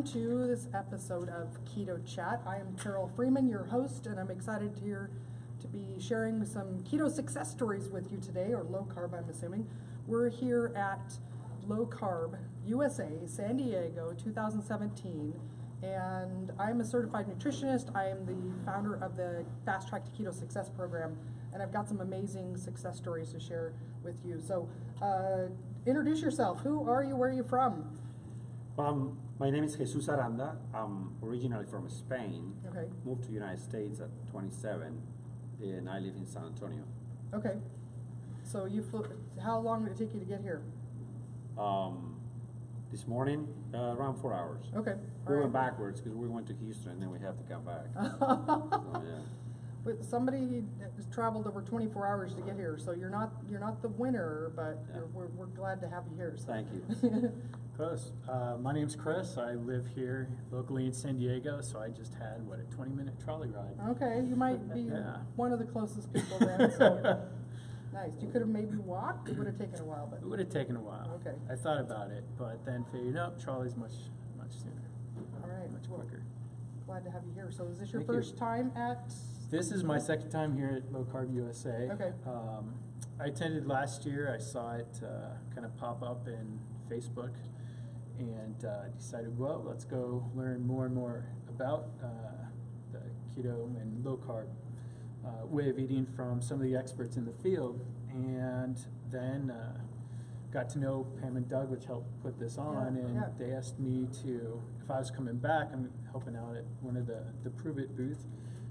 to this episode of Keto Chat. I am Carol Freeman, your host, and I'm excited to be sharing some keto success stories with you today, or low carb, I'm assuming. We're here at Low Carb USA, San Diego, 2017, and I'm a certified nutritionist. I am the founder of the Fast Track to Keto Success program, and I've got some amazing success stories to share with you. So, introduce yourself. Who are you? Where are you from? My name is Jesus Aranda. I'm originally from Spain. Okay. Moved to the United States at 27, and I live in San Antonio. Okay. So you flew, how long did it take you to get here? This morning, around 4 hours. Okay. We went backwards because we went to Houston, and then we have to come back. So, yeah. But somebody has traveled over 24 hours to get here, so you're not the winner, but Yeah. we're glad to have you here. So. Thank you. Close. My name's Chris. I live here locally in San Diego, so I just had, a 20-minute trolley ride. Okay, you might be Yeah. one of the closest people then. So. Nice. You could have maybe walked. It would have taken a while, but It would have taken a while. Okay. I thought about it, but then figured, nope, trolley's much sooner. all right. Much Well, quicker. glad to have you here. So is this your Thank you. first time at? This is my second time here at Low Carb USA. Okay. I attended last year. I saw it kind of pop up in Facebook, and decided, well, let's go learn more and more about the keto and low carb way of eating from some of the experts in the field. And then got to know Pam and Doug, which helped put this on, and yeah. they asked me to, if I was coming back, I'm helping out at one of the Prove It booth,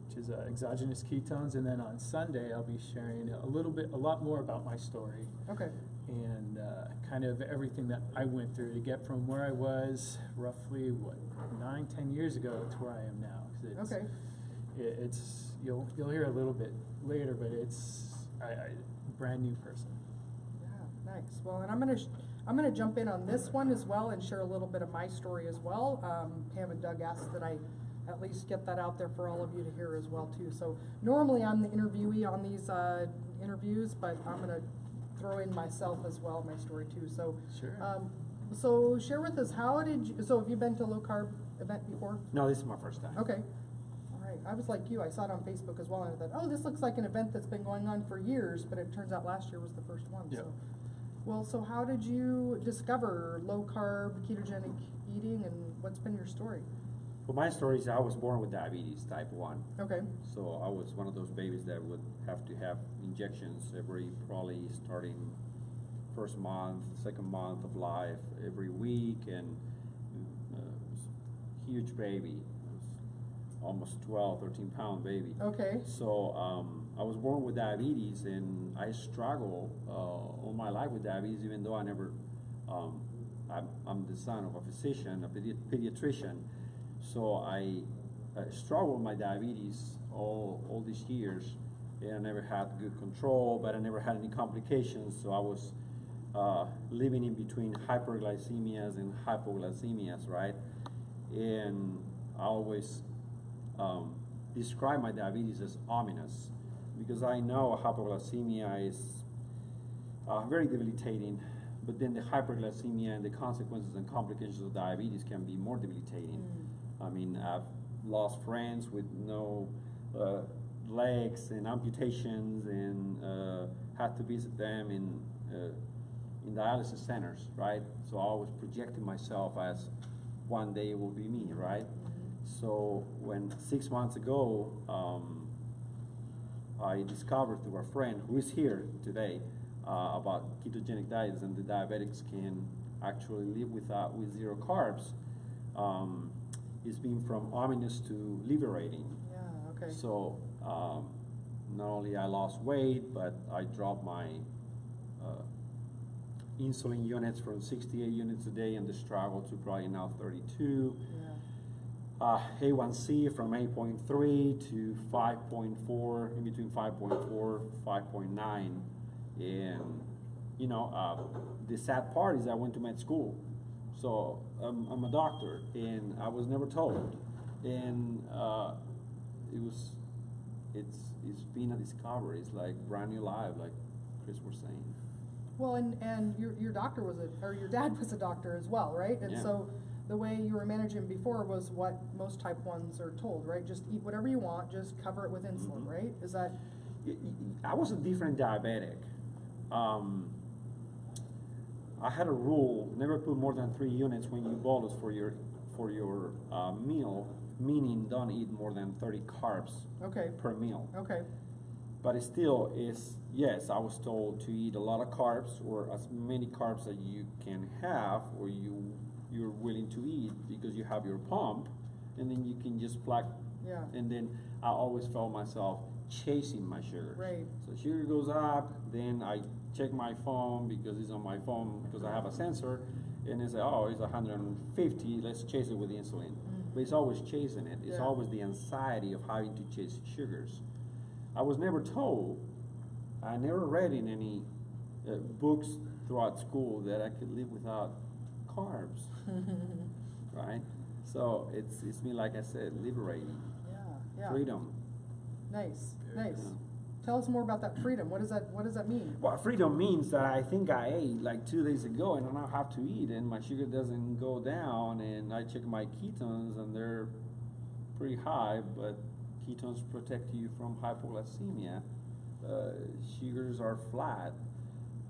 which is exogenous ketones, and then on Sunday I'll be sharing a lot more about my story Okay. and kind of everything that I went through to get from where I was roughly 9-10 years ago to where I am now. 'Cause Okay. It's you'll hear a little bit later, but it's I brand new person. Yeah, nice. Well, and I'm gonna jump in on this one as well and share a little bit of my story as well. Pam and Doug asked that I at least get that out there for all of you to hear as well too. So normally I'm the interviewee on these interviews, but I'm gonna throw in myself as well, my story too. So Sure. So share with us, so have you been to a low carb event before? No, this is my first time. Okay. All right. I was like you. I saw it on Facebook as well, and I thought, oh, this looks like an event that's been going on for years, but it turns out last year was the first one. Yep. So, well, so how did you discover low carb ketogenic eating, and what's been your story? Well, my story is I was born with diabetes type 1. Okay. So I was one of those babies that would have to have injections probably starting first month, second month of life, every week, and huge baby. It was almost 12, 13-pound baby. Okay. So I was born with diabetes, and I struggle all my life with diabetes, even though I never, I'm the son of a physician, a pediatrician. So I struggled with my diabetes all these years, and I never had good control, but I never had any complications. So I was living in between hyperglycemias and hypoglycemias, right? And I always describe my diabetes as ominous, because I know hypoglycemia is very debilitating, but then the hyperglycemia and the consequences and complications of diabetes can be more debilitating. I mean, I've lost friends with no legs and amputations, and had to visit them in dialysis centers, right? So I was projecting myself as one day it will be me, right? So when 6 months ago, I discovered through a friend who is here today about ketogenic diets, and the diabetics can actually live with zero carbs. It's been from ominous to liberating. Yeah. Okay. So not only I lost weight, but I dropped my insulin units from 68 units a day in the struggle to probably now 32. Yeah. A1C from 8.3 to 5.4, in between 5.4, 5.9. And, you know, the sad part is I went to med school. So I'm a doctor, and I was never told. And it's been a discovery. It's like brand new life, like Chris was saying. Well, and your doctor your dad was a doctor as well, right? And Yeah. so the way you were managing before was what most type 1s are told, right? Just eat whatever you want, just cover it with insulin, right? Is that? I was a different diabetic. I had a rule: never put more than 3 units when you bolus for your meal. Meaning, don't eat more than 30 carbs per meal. Okay. But it still is, yes, I was told to eat a lot of carbs, or as many carbs that you can have, or you're willing to eat, because you have your pump, and then you can just plug. Yeah. And then I always felt myself chasing my sugars. Right. So sugar goes up, then I check my phone, because it's on my phone, because I have a sensor, and they say, oh, it's 150, let's chase it with insulin. But it's always chasing it. It's always the anxiety of having to chase sugars. I was never told, I never read in any books throughout school that I could live without carbs, right? So it's been, like I said, liberating. Yeah. Freedom. Nice. Yeah. Tell us more about that freedom. What does that mean? Well, freedom means that I think I ate like 2 days ago and I don't have to eat, and my sugar doesn't go down, and I check my ketones and they're pretty high, but ketones protect you from hypoglycemia. Sugars are flat.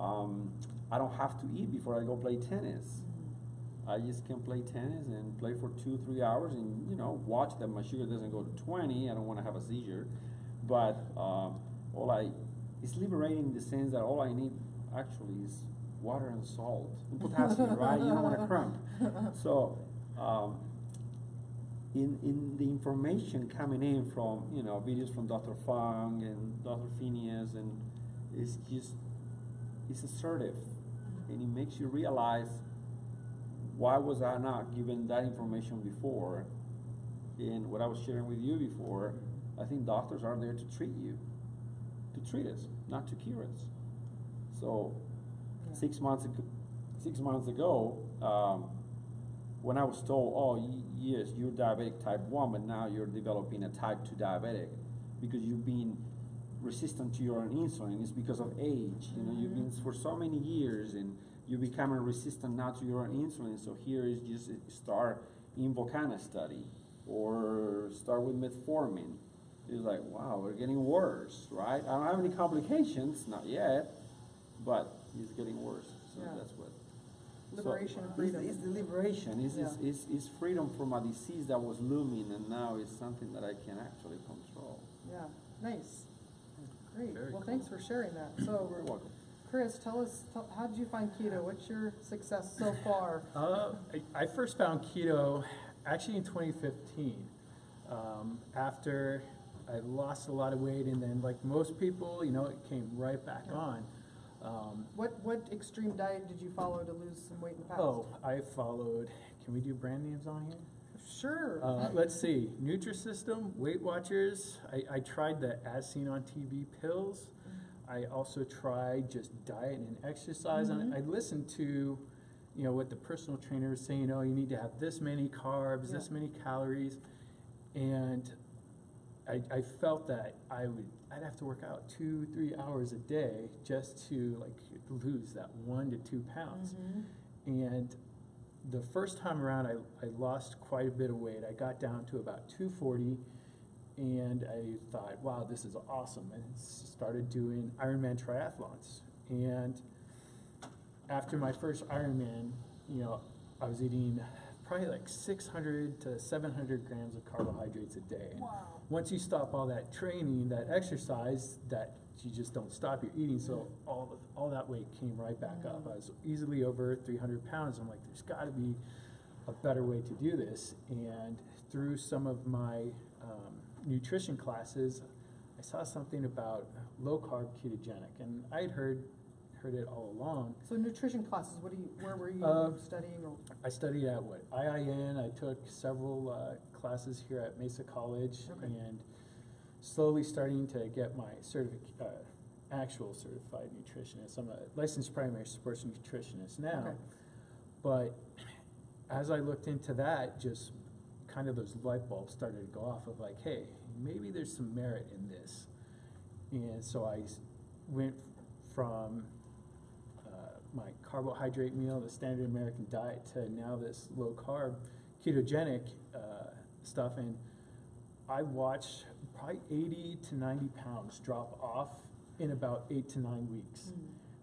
I don't have to eat before I go play tennis. I just can play tennis and play for 2-3 hours, and watch that my sugar doesn't go to 20. I don't want to have a seizure, but it's liberating in the sense that all I need actually is water and salt and potassium, right? You don't want to cramp. So in the information coming in from videos from Dr. Fung and Dr. Phineas, and it's assertive, and it makes you realize, why was I not given that information before? And what I was sharing with you before, I think doctors are there to treat you, to treat us, not to cure us. So 6 months ago, when I was told, oh, yes, you're diabetic type 1, but now you're developing a type 2 diabetic because you've been resistant to your own insulin. It's because of age. You've been for so many years, and you're becoming resistant now to your own insulin. So here is just start Invokana study, or start with metformin. It's like, wow, we're getting worse, right? I don't have any complications, not yet, but it's getting worse. So that's what. Liberation and freedom. It's the liberation. It's freedom from a disease that was looming, and now it's something that I can actually control. Yeah, nice. Great. Very cool. Thanks for sharing that. So, You're welcome. Chris, tell us, how did you find keto? What's your success so far? I first found keto actually in 2015, after I lost a lot of weight, and then, like most people, it came right back on. What extreme diet did you follow to lose some weight in the past? Oh, I followed, can we do brand names on here? Sure. Let's see, Nutrisystem, Weight Watchers. I tried the As Seen on TV pills. I also tried just diet and exercise. I listened to, what the personal trainer was saying. Oh, you need to have this many carbs, this many calories, and I felt that I'd have to work out 2-3 hours a day just to lose that 1 to 2 pounds. And the first time around, I lost quite a bit of weight. I got down to about 240, and I thought, wow, this is awesome, and started doing Ironman triathlons. And after my first Ironman, I was eating probably 600 to 700 grams of carbohydrates a day. Wow. Once you stop all that training, that exercise, that you just don't stop your eating, so all that weight came right back up. I was easily over 300 pounds. I'm like, there's got to be a better way to do this. And through some of my nutrition classes, I saw something about low carb ketogenic, and I had heard it all along. So nutrition classes, where were you studying? Or? I studied at IIN. I took several classes here at Mesa College, and slowly starting to get my actual certified nutritionist. I'm a licensed primary sports nutritionist now. But as I looked into that, just kind of those light bulbs started to go off of hey, maybe there's some merit in this. And so I went from my carbohydrate meal, the standard American diet, to now this low carb ketogenic stuff, and I watched probably 80 to 90 pounds drop off in about 8 to 9 weeks,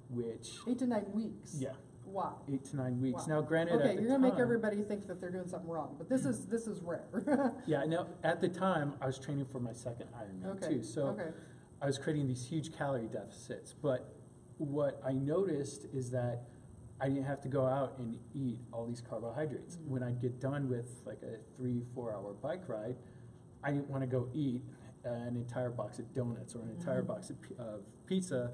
which 8 to 9 weeks. yeah, Wow. 8 to 9 weeks. Wow. Now, granted, okay, at the you're gonna time, make everybody think that they're doing something wrong, but this is rare. yeah. Now, at the time, I was training for my second Ironman Okay. too, so Okay. I was creating these huge calorie deficits. But what I noticed is that I didn't have to go out and eat all these carbohydrates. Mm-hmm. When I'd get done with like a 3-4 hour bike ride, I didn't want to go eat an entire box of donuts or an entire box of pizza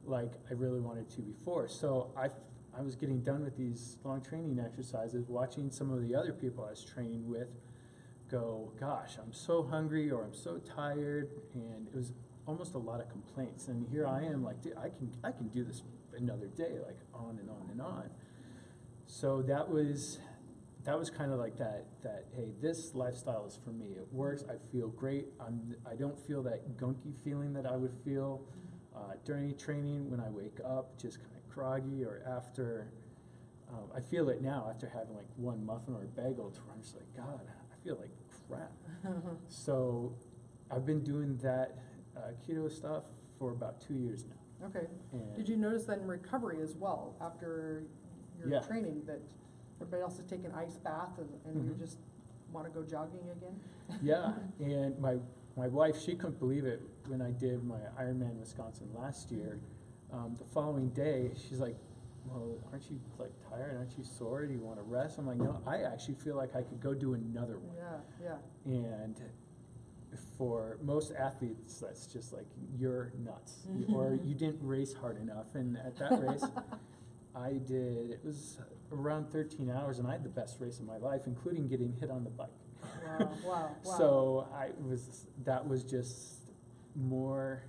like I really wanted to before. So I was getting done with these long training exercises, watching some of the other people I was training with go, gosh, I'm so hungry, or I'm so tired, and it was almost a lot of complaints. And here I am like, dude, I can do this another day, like on and on and on. So that was kind of like that hey, this lifestyle is for me. It works. I feel great. I don't feel that gunky feeling that I would feel during training when I wake up, just kind of groggy, or after. I feel it now after having like one muffin or a bagel, to where I'm just like, God, I feel like crap. So I've been doing that keto stuff for about 2 years now. Okay. And Did you notice that in recovery as well, after your Yeah. training, that everybody else is taking ice bath and you Mhm. just want to go jogging again? Yeah, and my wife, she couldn't believe it when I did my Ironman Wisconsin last year. The following day, she's like, well, aren't you like tired? Aren't you sore? Do you want to rest? I'm like, no, I actually feel like I could go do another one. Yeah, yeah. And for most athletes, that's just like, you're nuts, or you didn't race hard enough. And at that race, it was around 13 hours, and I had the best race of my life, including getting hit on the bike. Wow. So that was just more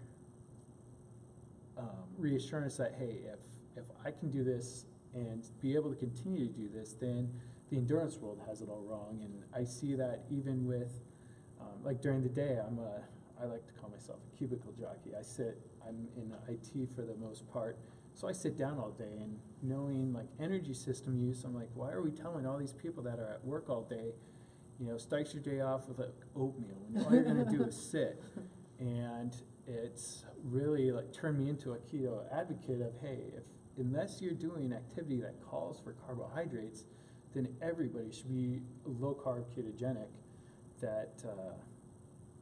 reassurance that, hey, if I can do this and be able to continue to do this, then the endurance world has it all wrong. And I see that even with, like during the day, I like to call myself a cubicle jockey. I'm in IT for the most part, so I sit down all day, and knowing like energy system use, I'm like, why are we telling all these people that are at work all day, starts your day off with like oatmeal, and all you're gonna do is sit? And it's really like turned me into a keto advocate of, hey, unless you're doing activity that calls for carbohydrates, then everybody should be low carb ketogenic.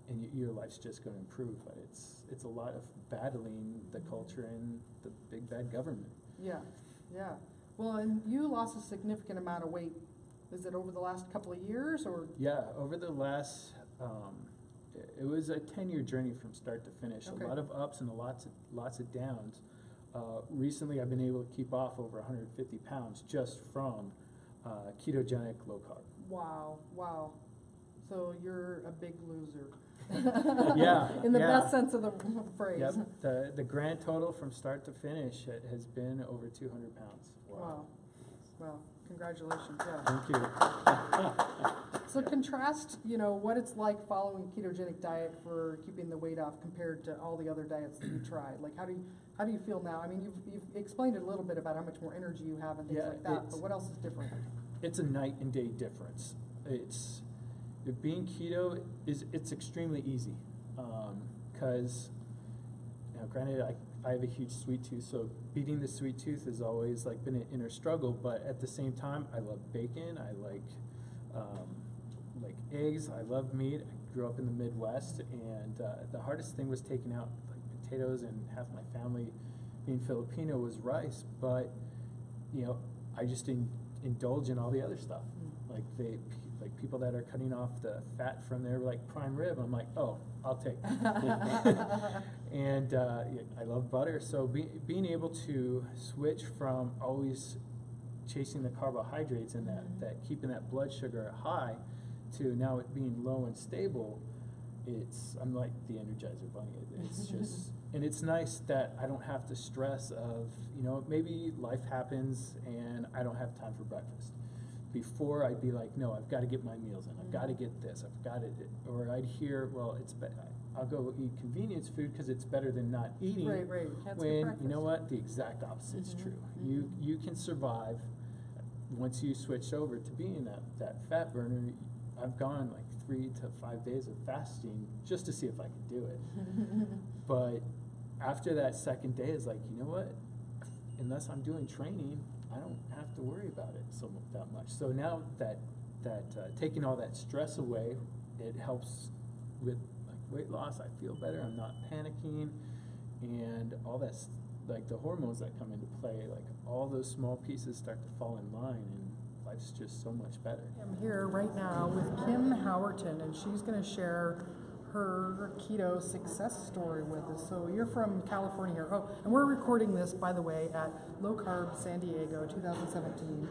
And your life's just going to improve. But it's a lot of battling the culture and the big bad government. Yeah. Well, and you lost a significant amount of weight. Is it over the last couple of years, or? Yeah, over the last, it was a 10-year journey from start to finish. Okay. A lot of ups and lots of downs. Recently, I've been able to keep off over 150 pounds just from ketogenic low carb. Wow. So you're a big loser. Yeah. In the yeah. best sense of the phrase. Yep. The grand total from start to finish has been over 200 pounds. Wow. Congratulations. Yeah. Thank you. So contrast, what it's like following ketogenic diet for keeping the weight off compared to all the other diets that you tried. Like, how do you feel now? I mean, you've explained a little bit about how much more energy you have and things like that, but what else is different? It's a night and day difference. Being keto it's extremely easy, because granted I have a huge sweet tooth, so beating the sweet tooth has always like been an inner struggle. But at the same time, I love bacon. I like eggs. I love meat. I grew up in the Midwest, and the hardest thing was taking out like potatoes, and half my family being Filipino was rice. But I just indulge in all the other stuff, like people that are cutting off the fat from their like prime rib. I'm like, oh, I'll take it. And I love butter, so being able to switch from always chasing the carbohydrates and that keeping that blood sugar high to now it being low and stable, I'm like the Energizer Bunny. It's just, and it's nice that I don't have to stress of, maybe life happens and I don't have time for breakfast. Before, I'd be like, no, I've got to get my meals in. I've got to get this. I've got to, or I'd hear, well, I'll go eat convenience food because it's better than not eating. Right, right. Can't skip When, you breakfast. know what, the exact opposite is true. You can survive once you switch over to being that fat burner. I've gone like 3 to 5 days of fasting just to see if I can do it. But after that second day, is like, you know what? Unless I'm doing training, I don't have to worry about it that much. So now that taking all that stress away, it helps with like weight loss. I feel better. I'm not panicking, and all that's like the hormones that come into play. Like all those small pieces start to fall in line, and life's just so much better. I'm here right now with Kim Howerton, and she's going to share her keto success story with us. So you're from California here. Oh, and we're recording this, by the way, at Low Carb Sandiego 2017.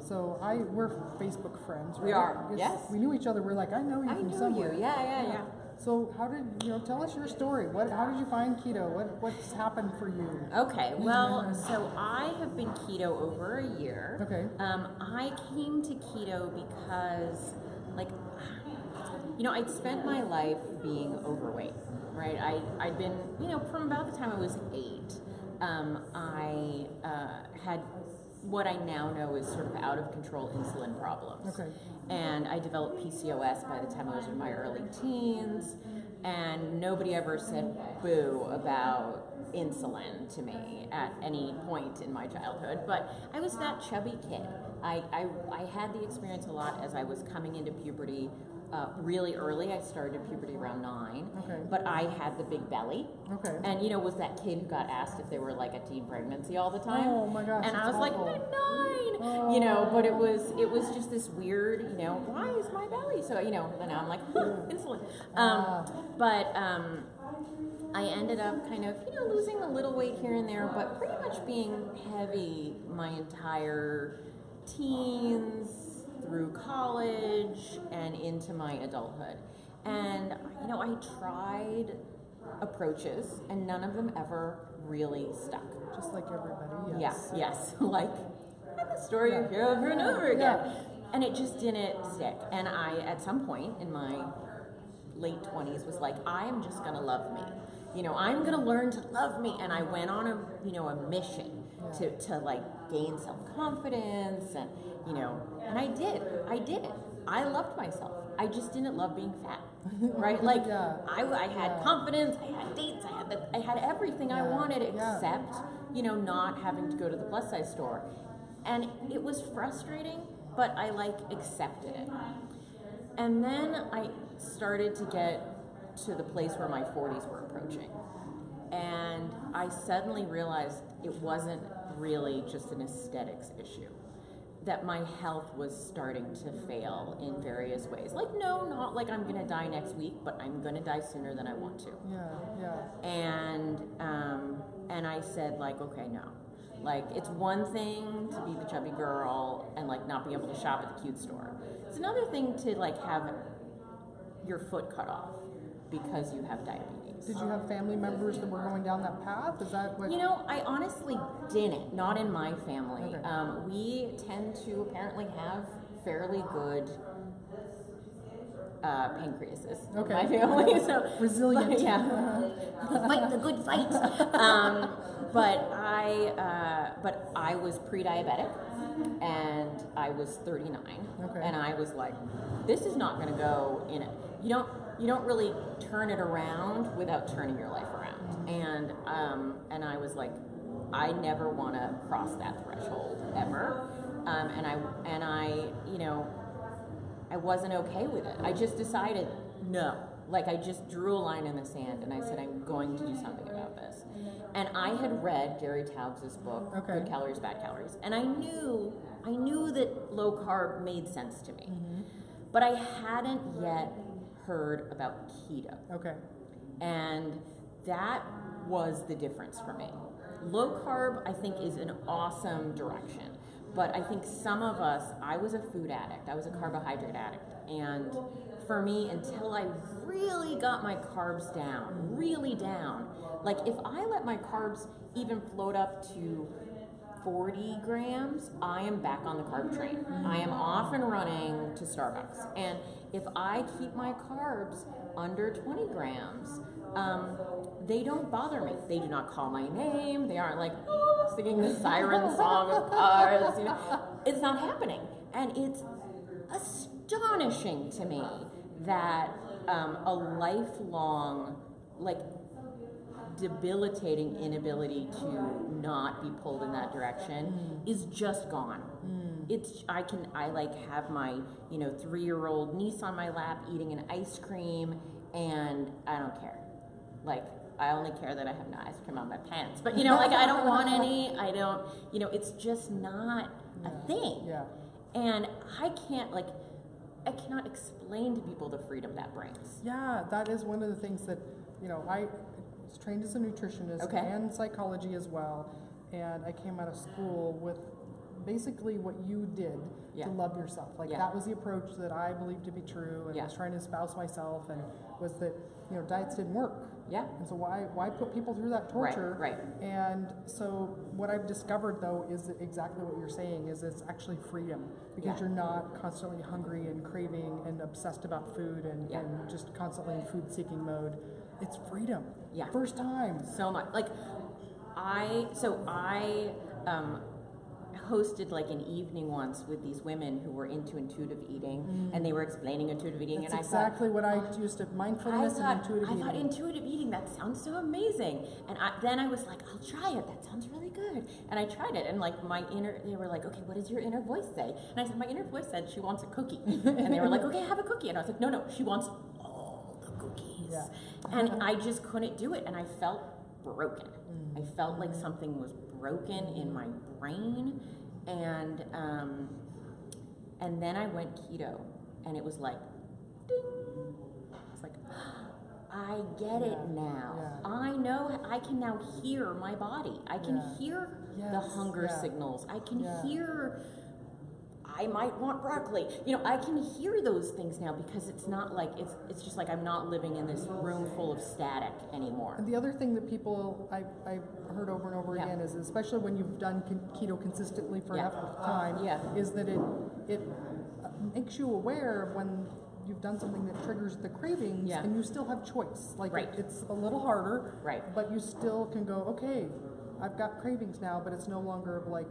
So we're Facebook friends, right? We are, yes. We knew each other. We're like, I know you I from know somewhere. you. Yeah. So how did, tell us your story. How did you find keto? What's happened for you? Okay, well, so I have been keto over a year. Okay. I came to keto because, like, I'd spent my life being overweight, right? I'd been, from about the time I was 8, I had what I now know is sort of out of control insulin problems. Okay. And I developed PCOS by the time I was in my early teens, and nobody ever said boo about insulin to me at any point in my childhood. But I was that chubby kid. I had the experience a lot as I was coming into puberty. Really early. I started puberty around 9. Okay. But I had the big belly. Okay. And was that kid who got asked if they were like a teen pregnancy all the time? Oh my gosh. And I that's was like, awful. I'm 9. But it was just this weird, why is my belly so, then I'm like, insulin. I ended up kind of, losing a little weight here and there, but pretty much being heavy my entire teens, through college and into my adulthood. And, I tried approaches and none of them ever really stuck. Just like everybody, yes. Yes. Like the story you hear over and over again. Yeah. And it just didn't stick. And I, at some point in my late 20s, was like, I am just gonna love me. I'm gonna learn to love me. And I went on a mission to like gain self-confidence and, and I did it. I loved myself. I just didn't love being fat, right? Like I had confidence, I had dates, I had everything I wanted except, not having to go to the plus size store. And it was frustrating, but I accepted it. And then I started to get to the place where my 40s were approaching. And I suddenly realized it wasn't really just an aesthetics issue, that my health was starting to fail in various ways. Like, no, not like I'm gonna die next week, but I'm gonna die sooner than I want to. Yeah. And I said, like, okay, no. Like, it's one thing to be the chubby girl and not be able to shop at the cute store. It's another thing to have your foot cut off because you have diabetes. Did you have family members that were going down that path? Is that what? I honestly didn't. Not in my family. Okay. We tend to apparently have fairly good pancreases in my family. So resilient. Fight the good fight. But I was pre-diabetic, and I was 39, and I was like, this is not going to go in it. You don't really turn it around without turning your life around. And I was like, I never want to cross that threshold ever. And I wasn't okay with it. I just decided no. I just drew a line in the sand and I said, I'm going to do something about this. And I had read Gary Taubes' book, Good Calories, Bad Calories. And I knew that low carb made sense to me. But I hadn't yet heard about keto. Okay. And that was the difference for me. Low carb, I think, is an awesome direction. But I think some of us, I was a food addict. I was a carbohydrate addict. And for me, until I really got my carbs down, really down, if I let my carbs even float up to 40 grams, I am back on the carb train. I am off and running to Starbucks. And if I keep my carbs under 20 grams, they don't bother me. They do not call my name. They aren't like singing the siren song of cars. You know, it's not happening, and it's astonishing to me that a lifelong, like, debilitating inability to not be pulled in that direction is just gone. I like have my 3-year-old niece on my lap eating an ice cream, and I don't care. Like, I only care that I have no ice cream on my pants, but like, I don't want any. I don't, it's just not a thing. Yeah. And I cannot explain to people the freedom that brings. Yeah, that is one of the things that, I was trained as a nutritionist and psychology as well, and I came out of school with basically what you did to love yourself. Like, that was the approach that I believed to be true, and was trying to espouse myself, and was that, diets didn't work. Yeah. And so why put people through that torture? Right. And so what I've discovered, though, is that exactly what you're saying, is it's actually freedom, because you're not constantly hungry and craving and obsessed about food and just constantly in food-seeking mode. It's freedom. Yeah. First time. So much. Like, I hosted like an evening once with these women who were into intuitive eating, and they were explaining intuitive eating. That's and exactly what I used to, mindfulness and intuitive eating. I thought intuitive eating, that sounds so amazing. And then I was like, I'll try it. That sounds really good. And I tried it, and like they were like, okay, what does your inner voice say? And I said, my inner voice said she wants a cookie. And they were like, okay, have a cookie. And I was like, no, she wants all the cookies. Yeah. And I just couldn't do it, and I felt broken. I felt like something was broken in my brain. And then I went keto, and it was like, ding. It's like, I get it now. Yeah. I know, I can now hear my body. I can hear the hunger signals. I can hear, I might want broccoli. I can hear those things now, because it's not like, it's just like I'm not living in this room full of static anymore. And the other thing that people, I've heard over and over again, is especially when you've done keto consistently for enough time, is that it makes you aware when you've done something that triggers the cravings, and you still have choice. Like, it's a little harder, but you still can go, okay, I've got cravings now, but it's no longer like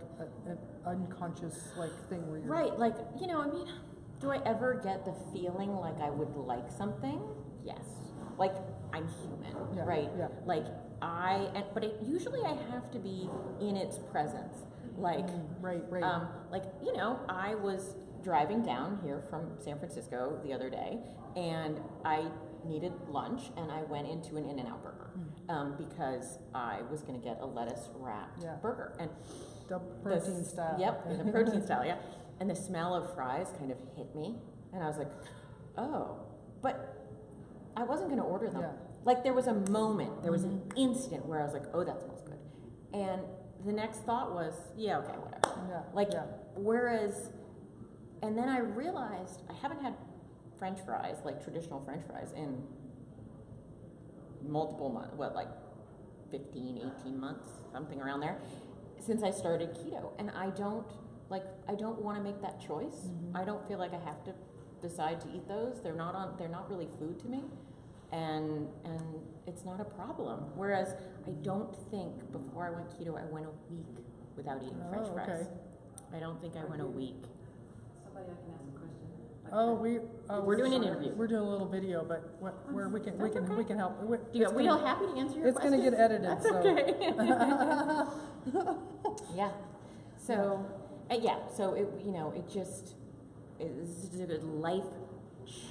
an unconscious thing where you're like, do I ever get the feeling like I would like something? Yes. Like, I'm human, right? Yeah. Like, but usually I have to be in its presence. Like, right. I was driving down here from San Francisco the other day, and I needed lunch, and I went into an In-N-Out burger because I was going to get a lettuce wrapped burger, and the protein style. Yep, the protein style. Yeah, and the smell of fries kind of hit me, and I was like, oh, but I wasn't going to order them. Yeah. Like, there was a moment, there was an instant where I was like, oh, that smells good, and the next thought was, yeah, okay, whatever. Whereas, and then I realized I haven't had French fries, like traditional French fries, in multiple months, 15, 18 months, something around there, since I started keto. And I don't want to make that choice. I don't feel like I have to decide to eat those. They're not really food to me. And it's not a problem. Whereas I don't think before I went keto, I went a week without eating French fries. Okay. I don't think I went a week. Somebody I can ask a question. We're doing an interview. We're doing a little video, but where we can help. We all happy to answer your questions? It's going to get edited. That's okay. Yeah. So So it just is a life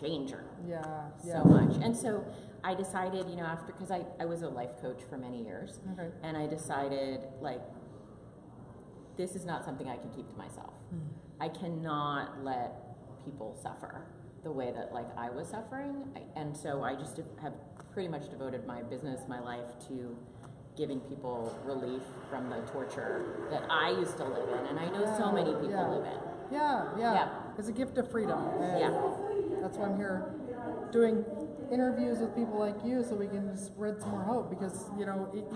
changer. Yeah. So much. And so I decided, after, because I was a life coach for many years, and I decided, this is not something I can keep to myself. I cannot let people suffer the way that I was suffering, and so I just have pretty much devoted my business, my life, to giving people relief from the torture that I used to live in, and I know so many people live in. Yeah. It's a gift of freedom. That's why I'm here doing interviews with people like you, so we can spread some more hope, because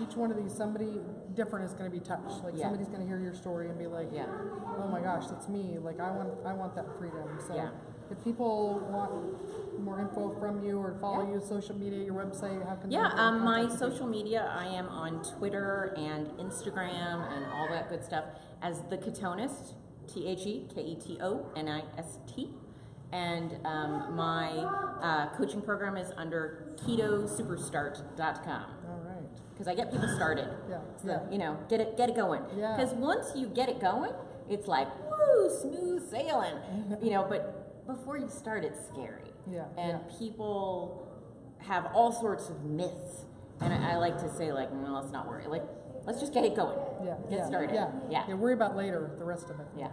each one of these, somebody different is going to be touched. Somebody's going to hear your story and be like, oh my gosh, that's me. I want that freedom. So if people want more info from you or follow you, social media, your website, how can they get in contact my with you? social media, I am on Twitter and Instagram and all that good stuff as The Ketonist, TheKetonist. And my coaching program is under KetoSuperstart.com. All right. Because I get people started. Yeah, So, yeah. you know, get it going. Yeah. Because once you get it going, it's like, woo, smooth sailing. You know, but before you start, it's scary. Yeah, And yeah. people have all sorts of myths. And I like to say, like, well, let's not worry. Like, let's just get it going. Yeah, Get yeah, started. Yeah. Yeah. Worry about later, the rest of it. Yeah.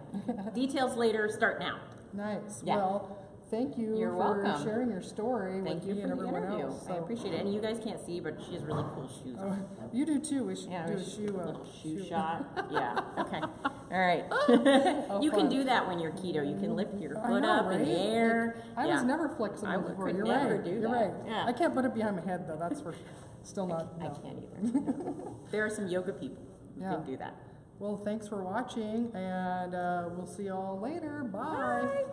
Details later, start now. Nice. Yeah. Well, thank you You're for welcome. sharing your story Thank with you me for and the everyone interview. else. I appreciate it. And you guys can't see, but she has really cool shoes Oh, on. you do too. We should Yeah, do a we should- shoe. little shoe shot. Yeah. Okay. All right. Oh, You can fun. do that when you're keto. You can lift your I foot know, up in the right? air. I yeah. was never flexible I before. could You're never right. do You're that. right. Yeah. I can't put it behind my head though. That's for still not. I no. can't either. There are some yoga people who Yeah. can do that. Well, thanks for watching, and we'll see y'all later. Bye. Bye.